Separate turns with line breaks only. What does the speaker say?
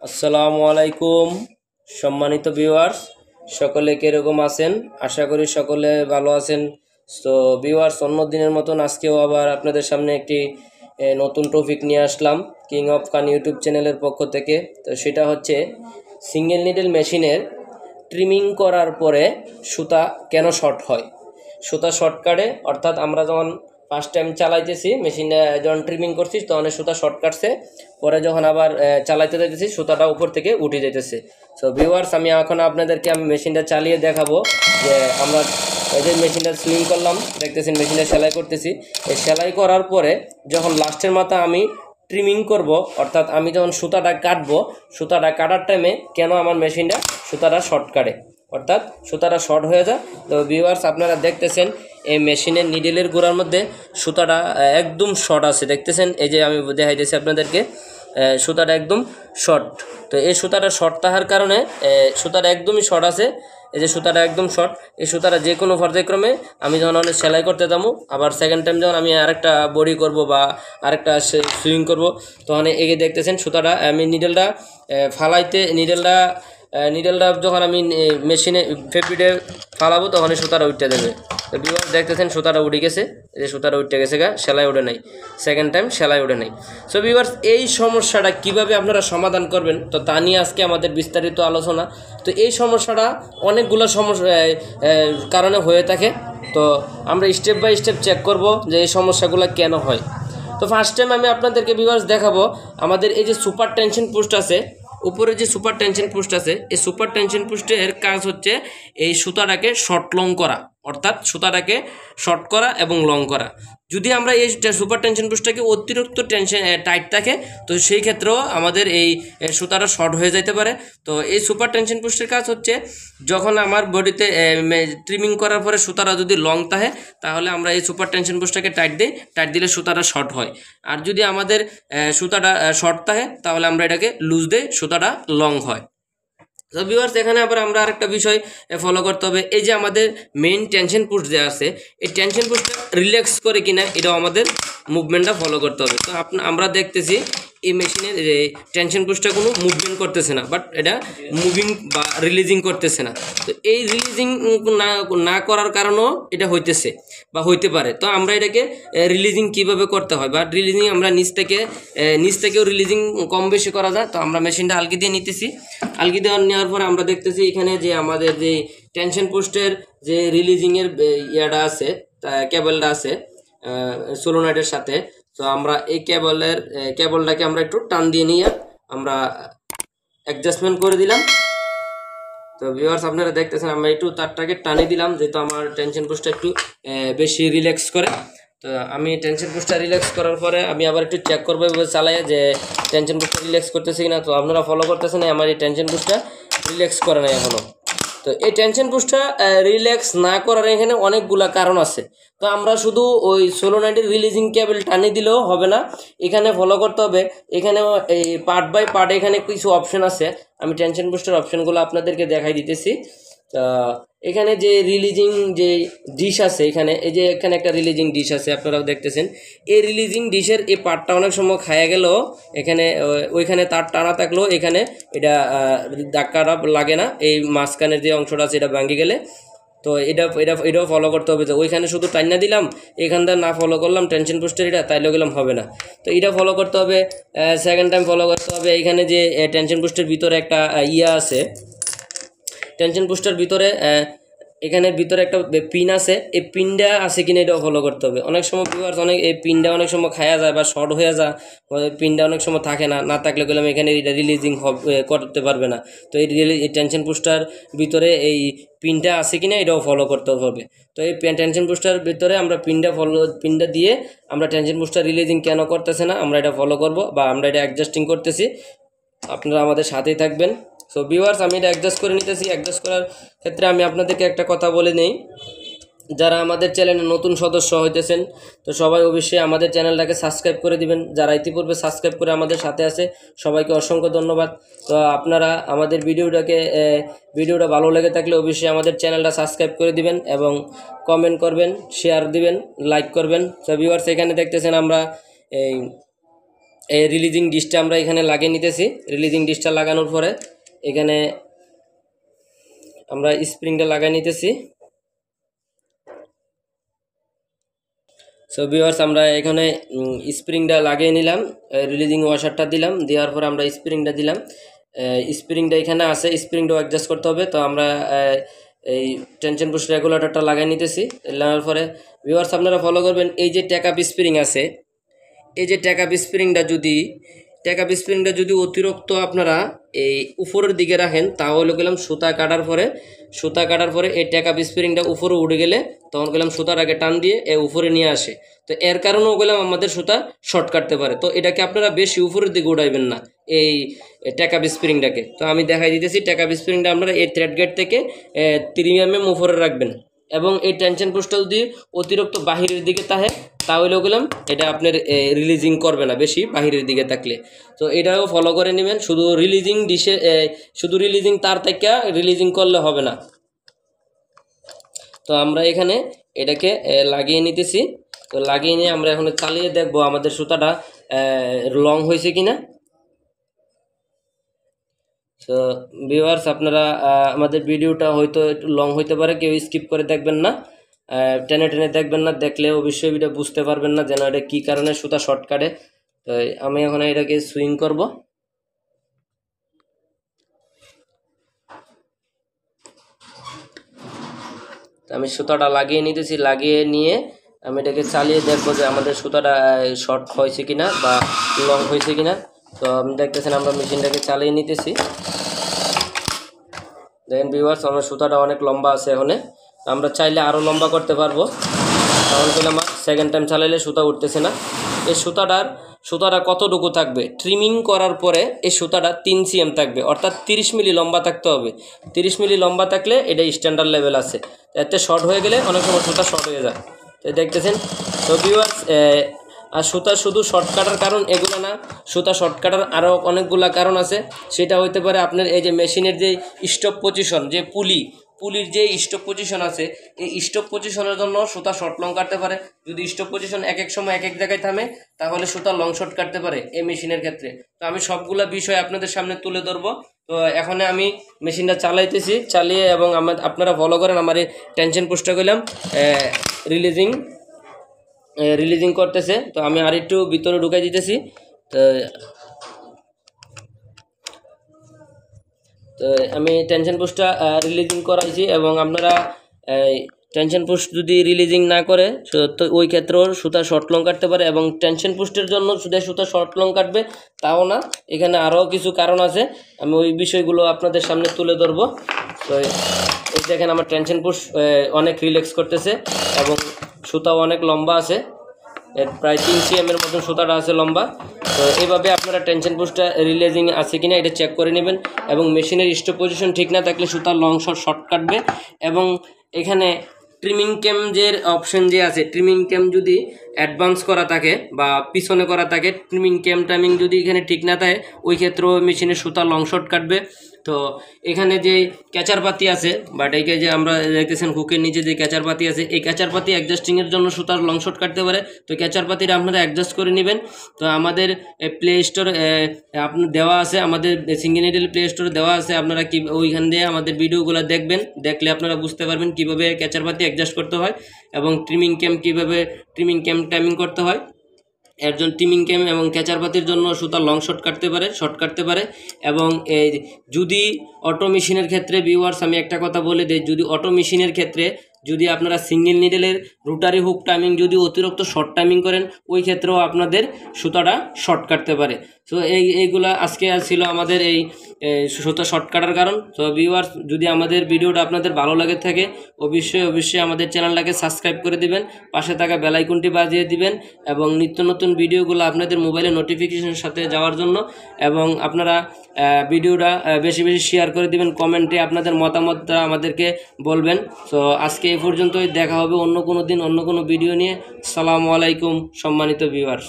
আসসালামু আলাইকুম সম্মানিত ভিউয়ার্স, সকলে কিরকম আছেন? আশা করি সকলে ভালো আছেন। তো ভিউয়ার্স, অন্য দিনের মতন আজকেও আবার আপনাদের সামনে একটি নতুন টপিক নিয়ে আসলাম কিং অফ কান ইউটিউব চ্যানেলের পক্ষ থেকে। তো সেটা হচ্ছে সিঙ্গেল নিডল মেশিনের ট্রিমিং করার পরে সুতা কেন শর্ট হয়। সুতা শর্ট কাটে, অর্থাৎ আমরা যখন ফার্স্ট টাইম চালাইতেছি মেশিনটা, যখন ট্রিমিং করছি তখন সুতা শর্ট কাটছে, পরে যখন আবার চালাইতে যাইতেছি সুতাটা উপর থেকে উঠে যাইতেছে। সো ভিউয়ার্স, আমি এখন আপনাদেরকে মেশিনটা চালিয়ে দেখাবো যে আমরা এই যে মেশিনটা সুইং করলাম, দেখতেছেন মেশিনটা সেলাই করতেছি। এই সেলাই করার পরে যখন লাস্টের মাথা আমি ট্রিমিং করব, অর্থাৎ আমি যখন সুতাটা কাটবো, সুতাটা কাটার টাইমে কেন আমার মেশিনটা সুতাটা শর্ট কাটে, অর্থাৎ সুতাটা শর্ট হয়ে যায়। তো ভিউয়ার্স, আপনারা দেখতেছেন এই মেশিনের নিডেলের গোড়ার মধ্যে সুতাটা একদম শর্ট আছে, দেখতেছেন। এই যে আমি দেখাইতেছি আপনাদেরকে, সুতাটা একদম শর্ট। তো এই সুতাটা শর্ট থাকার কারণে সুতাটা একদমই শর্ট আছে। এই যে সুতাটা একদম শর্ট, এই সুতাটা যে কোনো পর্যায়ক্রমে আমি যখন অনেক সেলাই করতে যাবো, আবার সেকেন্ড টাইম যখন আমি আরেকটা বডি করব বা আরেকটা সুইং করব, তখন এগিয়ে দেখতেছেন সুতাটা আমি নিডেলটা ফালাইতে নিডেলটা যখন আমি মেশিনে ফেব্রিটে ফালাবো তখন সুতাটা উঠতে দেবে। তো ভিউয়ার্স দেখতেছেন সুতাটা উঠে গেছে, এই যে সুতাটা উঠতে গেছে সেলাই উঠে নাই, সেকেন্ড টাইম সেলাই উঠে নাই। সো ভিউয়ার্স, এই সমস্যাটা কিভাবে আপনারা সমাধান করবেন, তো তা নিয়ে আজকে আমাদের বিস্তারিত আলোচনা। তো এই সমস্যাটা অনেকগুলো কারণে হয়ে থাকে। তো আমরা স্টেপ বাই স্টেপ চেক করব যে এই সমস্যাগুলো কেন হয়। তো ফার্স্ট টাইম আমি আপনাদেরকে ভিউয়ার্স দেখাবো আমাদের এই যে সুপার টেনশন পোস্ট আছে, উপরে যে সুপার টেনশন পোস্ট আছে, এই সুপার টেনশন পোস্টের কাজ হচ্ছে এই সুতাটাকে শর্ট লং করা, অর্থাৎ সুতাটাকে শর্ট করা এবং লং করা। যদি আমরা এই সুপার টেনশন পোস্টটাকে অতিরিক্ত টাইট থাকে, তো সেই ক্ষেত্রেও আমাদের এই সুতাটা শর্ট হয়ে যেতে পারে। তো এই সুপার টেনশন পোস্টের কাজ হচ্ছে যখন আমার বডিতে ট্রিমিং করার পরে সুতাটা যদি লং থাকে, তাহলে আমরা এই সুপার টেনশন পোস্টটাকে টাইট দিই, টাইট দিলে সুতাটা শর্ট হয়। আর যদি আমাদের সুতাটা শর্ট থাকে, তাহলে আমরা এটাকে লুজ দিই, সুতাটা লং হয়। তো ভিউয়ার্স, এখানে আবার আমরা আরেকটা বিষয় ফলো করতে হবে। এই যে আমাদের মেইন টেনশন পুশ দেওয়া আছে, এই টেনশন পুশটা রিল্যাক্স করে কিনা এটাও আমাদের মুভমেন্টটা ফলো করতে হবে। তো আমরা দেখতেছি এই মেশিনের টেনশন পুশটা কোনো মুভমেন্ট করতেছে না, বাট এটা মুভিং বা রিলিজিং করতেছে না। তো এই রিলিজিং না করার কারণেও এটা হইতেছে বা হইতে পারে। তো আমরা এটাকে রিলিজিং কিভাবে করতে হয়, বা রিলিজিং আমরা নিচ থেকেও রিলিজিং কম বেশি করা যায়। তো আমরা মেশিনটা আলগি দিয়ে নিতেছি, আলগি দিয়ে নেওয়ার পরে আমরা দেখতেছি এখানে যে আমাদের যে টেনশন পোস্টের যে রিলিজিংয়ের ইয়াটা আছে, কেবলটা আছে সোলোনাইটের সাথে। তো আমরা এই কেবলটাকে আমরা একটু টান দিয়ে নিয়ে আমরা অ্যাডজাস্টমেন্ট করে দিলাম। তো ভিউয়ার্স, আপনারা দেখতেছেন আমরা একটু তারটাকে টানে দিলাম, যেহেতু আমার টেনশন পুশটা একটু বেশি রিল্যাক্স করে। তো আমি টেনশন পুশটা রিল্যাক্স করার পরে আমি আবার একটু চেক করবো এভাবে চালাই যে টেনশন পুশটা রিল্যাক্স করতেছে কিনা। তো আপনারা ফলো করতেছেন আমার এই টেনশন পুশটা রিল্যাক্স করে না এখনও। তো এই টেনশন পুশটা রিল্যাক্স না করার এখানে অনেকগুলা কারণ আছে। তো আমরা শুধু ওই সোলোনাইটের রিলিজিং কেবল টানি দিলেও হবে না, এখানে ফলো করতে হবে। এখানে এই পার্ট বাই পার্ট এখানে কিছু অপশন আছে, আমি টেনশন বুস্টার অপশনগুলো আপনাদেরকে দেখাই দিতেছি। এখানে যে রিলিজিং যে ডিশ আছে, এখানে এই যে এখানে একটা রিলিজিং ডিশ আছে, আপনারাও দেখতেছেন। এই রিলিজিং ডিশের এই পার্টটা অনেক সময় খায়া গেলেও এখানে ওইখানে তার টানা থাকলেও এখানে এটা ধাক্কাটা লাগে না, এই মাঝখানের যে অংশটা আছে এটা ভাঙে গেলে। তো এটাও ফলো করতে হবে। যে ওইখানে শুধু টাইনা দিলাম, এখানটা না ফলো করলাম টেনশন পোস্টের এটা, তাইলে গেলাম হবে না। তো এটা ফলো করতে হবে। সেকেন্ড টাইম ফলো করতে হবে এইখানে যে টেনশন পোস্টের ভিতরে একটা ইয়া আছে, টেনশন পোস্টের ভিতরে এখানের ভিতরে একটা পিন আছে, এই পিনটা আছে কিনা এটাও ফলো করতে হবে। অনেক সময় ভিউয়ার্স এই পিনটা অনেক সময় খায়া যায় বা শর্ট হয়ে যায়, পিনটা অনেক সময় থাকে না থাকলে গেলাম এখানে রিলিজিং করতে পারবে না। তো এই টেনশন পোস্টার ভিতরে এই পিনটা আছে কিনা এটাও ফলো করতে হবে। তো এই টেনশন পোস্টার ভিতরে আমরা পিনটা দিয়ে আমরা টেনশন পোস্টার রিলিজিং কেন করতেছে না আমরা এটা ফলো করব, বা আমরা এটা অ্যাডজাস্টিং করতেছি। আপনারা আমাদের সাথেই থাকবেন। সো ভিউয়ার্স, আমি এটা অ্যাডজাস্ট করে নিতেছি। অ্যাডজাস্ট করার ক্ষেত্রে আমি আপনাদেরকে একটা কথা বলে নেই, যারা আমাদের চ্যানেলে নতুন সদস্য হইতেছেন, তো সবাই অবশ্যই আমাদের চ্যানেলটাকে সাবস্ক্রাইব করে দিবেন। যারা ইতিপূর্বে সাবস্ক্রাইব করে আমাদের সাথে আছে, সবাইকে অসংখ্য ধন্যবাদ। তো আপনারা আমাদের ভিডিওটা ভালো লেগে থাকলে অবশ্যই আমাদের চ্যানেলটা সাবস্ক্রাইব করে দিবেন এবং কমেন্ট করবেন, শেয়ার দিবেন, লাইক করবেন। তো ভিউয়ার্স, এখানে দেখতেছেন আমরা এই এই রিলিজিং ডিশটা আমরা এখানে লাগিয়ে নিতেছি। রিলিজিং ডিশটা লাগানোর পরে এখানে আমরা স্প্রিংটা লাগিয়ে নিতেছি। সো ভিউয়ার্স, আমরা এখানে স্প্রিংটা লাগিয়ে নিলাম, রিলিজিং ওয়াশারটা দিলাম, দেওয়ার পর আমরা স্প্রিংটা দিলাম। স্প্রিংটা এখানে আছে, স্প্রিংটাও অ্যাডজাস্ট করতে হবে। তো আমরা এই টেনশন পুশ রেগুলেটরটা লাগিয়ে নিতেছি। লাগানোর পরে ভিউয়ার্স আপনারা ফলো করবেন, এই যে ট্যাকআপ স্প্রিং আছে, এই যে ট্যাকআপ স্প্রিংটা যদি অতিরিক্ত আপনারা এই উপরের দিকে রাখেন, তাহলে গেলাম সুতা কাটার পরে এই ট্যাকআপ স্প্রিংটা উপরে উঠে গেলে তখন গেলাম সুতাটাকে টান দিয়ে উপরে নিয়ে আসে। তো এর কারণেও গেলাম আমাদের সুতা শর্ট কাটতে পারে। তো এটাকে আপনারা বেশি উপরের দিকে উঠাইবেন না এই ট্যাকআপ স্প্রিংটাকে। তো আমি দেখাই দিতেছি, ট্যাকআপ স্প্রিংটা আপনারা এই থ্রেড গেট থেকে 3 mm উপরে রাখবেন, এবং এই টেনশন পুশটা যদি অতিরিক্ত বাহিরের দিকে থাকে তাহলেও গেলাম এটা আপনার রিলিজিং করবে না বেশি বাহিরের দিকে থাকলে। তো এটাও ফলো করে নেবেন। শুধু রিলিজিং তার থেকে রিলিজিং করলে হবে না। তো আমরা এখানে এটাকে লাগিয়ে নিতেছি। তো লাগিয়ে নিয়ে আমরা এখন চালিয়ে দেখবো আমাদের সুতাটা লং হয়েছে কিনা। তো ভিউয়ার্স, আপনারা আমাদের ভিডিওটা হয়তো একটু লং হইতে পারে, কেউ স্কিপ করে দেখবেন না, টেনে দেখবেন না। দেখলে অবশ্যই এটা বুঝতে পারবেন না যেন এটা কী কারণে সুতা শর্ট কাটে। তো আমি এখন এটাকে সুইং করব। তো আমি সুতাটা লাগিয়ে নিতেছি, লাগিয়ে নিয়ে আমি এটাকে চালিয়ে দেখবো যে আমাদের সুতাটা শর্ট হয়েছে কিনা বা লং হয়েছে কিনা। তো আপনি দেখতেছেন আমরা মেশিনটাকে চালিয়ে নিতেছি। দেখেন ভিউয়ার্স, আমার সুতাটা অনেক লম্বা আছে। এখানে আমরা চাইলে আরও লম্বা করতে পারবো, কারণ কি আমার সেকেন্ড টাইম চালাইলে সুতা উঠতেছে না। এই সুতাটা কতটুকু থাকবে, ট্রিমিং করার পরে এই সুতাটা 3 cm থাকবে, অর্থাৎ 30 মিলি লম্বা থাকতে হবে। 30 মিলি লম্বা থাকলে এটা স্ট্যান্ডার্ড লেভেল আছে। এতে শর্ট হয়ে গেলে অনেক সময় সুতা শর্ট হয়ে যায়। তো দেখতেছেন। তো ভিউয়ার্স, আর সুতা শুধু শর্ট কাটার কারণ এগুলো না, সুতা শর্ট কাটার আরও অনেকগুলো কারণ আছে। সেটা হইতে পারে আপনার এই যে মেশিনের যে স্টপ পজিশন, যে পুলির যে স্টপ পজিশন আছে, এই স্টপ পজিশনের জন্য সুতা শর্ট লং কাটতে পারে। যদি স্টপ পজিশন এক এক সময় এক এক জায়গায় থামে তাহলে সুতা লং শর্ট কাটতে পারে এই মেশিনের ক্ষেত্রে। তো আমি সবগুলা বিষয় আপনাদের সামনে তুলে ধরবো। তো এখন আমি মেশিনটা চালাইতেছি, চালিয়ে এবং আপনারা ফলো করেন আমার এই টেনশন পুশটা করলাম রিলিজিং করতেছে। তো আমি আর একটু ভিতরে ঢুকাই দিতেছি। তো আমি টেনশন পুশটা রিলিজিং করাইছি, এবং আপনারা টেনশন পুশ যদি রিলিজিং না করে তো ওই ক্ষেত্রেও সুতা শর্ট লং কাটতে পারে, এবং টেনশন পুশের জন্য শুধু সুতা শর্ট লং কাটবে তাও না, এখানে আরও কিছু কারণ আছে, আমি ওই বিষয়গুলো আপনাদের সামনে তুলে ধরবো। তো এই দেখেন আমার টেনশন পুশ অনেক রিল্যাক্স করতেছে, এবং সুতাও অনেক লম্বা আছে, প্রায় 3 cm এর মতন সুতাটা আছে লম্বা। তো এইভাবে আপনারা টেনশন পুশটা রিলিজিং আছে কিনা এটা চেক করে নেবেন, এবং মেশিনের স্টপ পজিশন ঠিক না থাকলে সুতা লং শর্ট কাটবে। এবং এখানে ট্রিমিং ক্যাম যে অপশন যে আছে, ট্রিমিং ক্যাম যদি অ্যাডভান্স করা থাকে বা পিছনে করা থাকে, ট্রিমিং ক্যাম টাইমিং যদি এখানে ঠিক না থাকে, ওই ক্ষেত্রেও মেশিনের সুতা লং শর্ট কাটবে। তো এখানে যে ক্যাচার পাতি আছে, বাট এইকে যে আমরা দেখতেছেন হুকের নিচে যে ক্যাচার পাতি আছে, এই ক্যাচার পাতি অ্যাডজাস্টিংয়ের জন্য সুতার লং শর্ট কাটতে পারে। তো ক্যাচার পাতিটা আপনারা অ্যাডজাস্ট করে নেবেন। তো আমাদের প্লে স্টোর আপনার দেওয়া আছে, আমাদের সিঙ্গেল নিডল প্লে স্টোরে দেওয়া আছে, আপনারা কি ওইখান দিয়ে আমাদের ভিডিওগুলো দেখবেন, দেখলে আপনারা বুঝতে পারবেন কীভাবে ক্যাচার পাতি অ্যাডজাস্ট করতে হয়, এবং ট্রিমিং ক্যাম টাইমিং করতে হয়। এর জন্য ট্রিমিং ক্যাম এবং ক্যাচার পাতির জন্য সুতা লং শর্ট কাটতে পারে। এবং এই যদি অটো মেশিনের ক্ষেত্রে ভিউয়ার্স আমি একটা কথা বলে দিই, যদি অটো মেশিনের ক্ষেত্রে যদি আপনারা সিঙ্গেল নিডেলের রোটারি হুক টাইমিং যদি অতিরিক্ত শর্ট টাইমিং করেন, ওই ক্ষেত্রেও আপনাদের সুতাটা শর্ট কাটতে পারে। সো এইগুলা আজকে ছিল আমাদের এই সুতা শর্ট কাটার কারণ। তো ভিউয়ার্স, যদি আমাদের ভিডিওটা আপনাদের ভালো লাগে থাকে অবশ্যই আমাদের চ্যানেলটাকে সাবস্ক্রাইব করে দিবেন, পাশে থাকা বেল আইকনটি বাজিয়ে দিবেন, এবং নিত্য নতুন ভিডিওগুলো আপনাদের মোবাইলে নোটিফিকেশনের সাথে যাওয়ার জন্য। এবং আপনারা ভিডিওটা বেশি শেয়ার করে দিবেন, কমেন্টে আপনাদের মতামতটা আমাদেরকে বলবেন। তো আজকে এই পর্যন্তই, দেখা হবে অন্য কোনো দিন অন্য কোনো ভিডিও নিয়ে। আসসালামু আলাইকুম সম্মানিত ভিউয়ার্স।